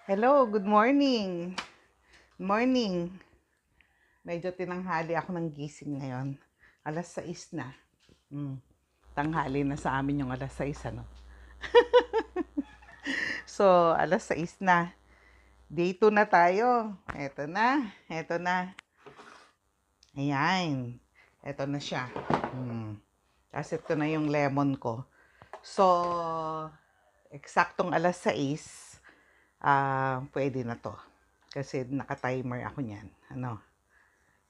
Hello, good morning. Morning. Medyo tinanghali ako ng gising ngayon. Alas 6 na. Tanghali na sa amin yung alas 6, ano? So, alas 6 na. Day 2 na tayo. Eto na. Ayan. Eto na siya. Tapos ito na yung lemon ko. So, eksaktong alas 6, pwede na to. Kasi naka-timer ako niyan.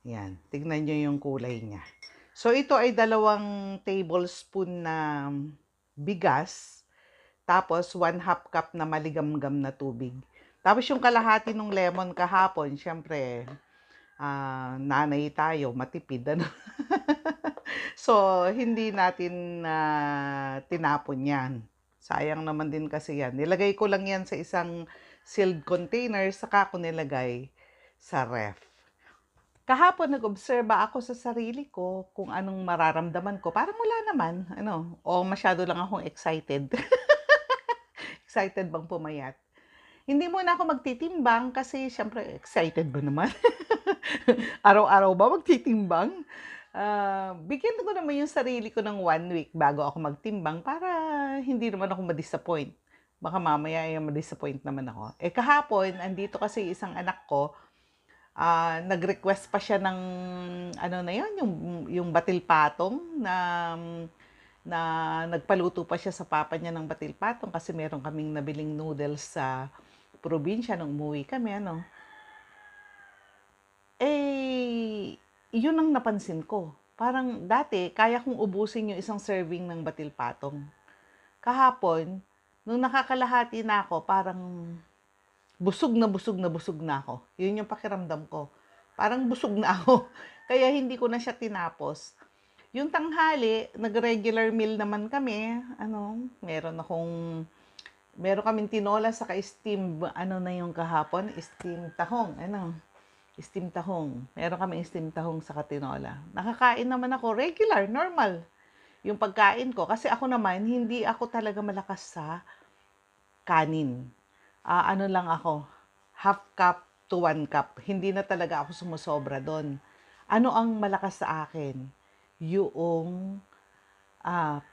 Yan. Tignan nyo yung kulay niya. So, ito ay 2 tablespoon na bigas. Tapos, 1/2 cup na maligamgam na tubig. Tapos, yung kalahati ng lemon kahapon, syempre, nanay tayo, matipid. So, hindi natin tinapon yan. Sayang naman din kasi yan. Nilagay ko lang yan sa isang sealed container, saka ko nilagay sa ref. Kahapon nag-obserba ako sa sarili ko kung anong mararamdaman ko. Parang wala naman, o masyado lang akong excited. Excited bang pumayat? Hindi muna ako magtitimbang kasi syempre excited ba naman? Araw-araw ba magtitimbang? Bigyan ko naman yung sarili ko ng 1 week bago ako magtimbang para hindi naman ako ma-disappoint. Baka mamaya ay ma-disappoint naman ako. Kahapon, andito kasi isang anak ko, nag-request pa siya ng ano na yun, yung batil patong na nagpaluto pa siya sa papa niya ng batil patong kasi meron kaming nabiling noodles sa probinsya nung umuwi kami, yun ang napansin ko. Parang dati, kaya kong ubusin yung isang serving ng batil patong. Kahapon, nung nakakalahati na ako, parang busog na busog na busog na ako. Yun yung pakiramdam ko. Parang busog na ako. Kaya hindi ko na siya tinapos. Yung tanghali, nag-regular meal naman kami. Meron kaming tinola sa steam, na yung kahapon, steam tahong. Steam tahong. Meron kaming steam tahong sa tinola. Nakakain naman ako, regular, normal. Yung pagkain ko. Kasi ako naman, hindi ako talaga malakas sa kanin. Lang ako, 1/2 cup to 1 cup. Hindi na talaga ako sumusobra doon. Ano ang malakas sa akin? Yung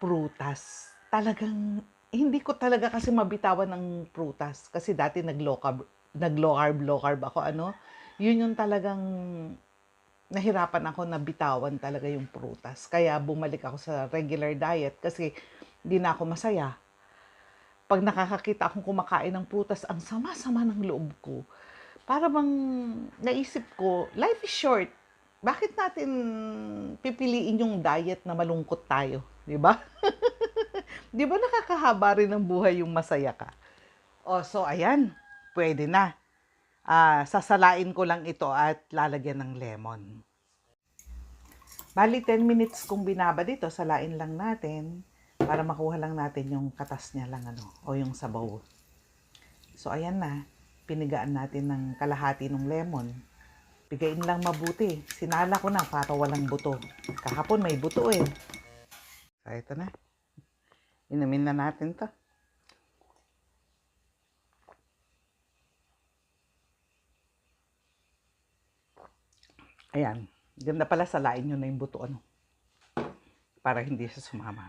prutas. Talagang, hindi ko talaga kasi mabitawan ng prutas. Kasi dati nag-low carb ako, Yun yung talagang nahirapan ako na bitawan talaga yung prutas. Kaya bumalik ako sa regular diet kasi hindi na ako masaya. Pag nakakakita akong kumakain ng prutas, ang sama-sama ng loob ko. Para bang naisip ko, life is short. Bakit natin pipiliin yung diet na malungkot tayo? Di ba? Di ba nakakahaba rin ng buhay yung masaya ka? So ayan, pwede na. Sasalain ko lang ito at lalagyan ng lemon. Bali, 10 minutes kung binaba dito, salain lang natin para makuha lang natin yung katas niya lang, o yung sabaw. So, ayan na. Pinigaan natin ng kalahati ng lemon. Pigain lang mabuti. Sinala ko na para walang buto. Kahapon may buto eh. So, ito na. Inumin na natin to. Ayan. Ganda pala, salain nyo na yung buto, para hindi siya sumama.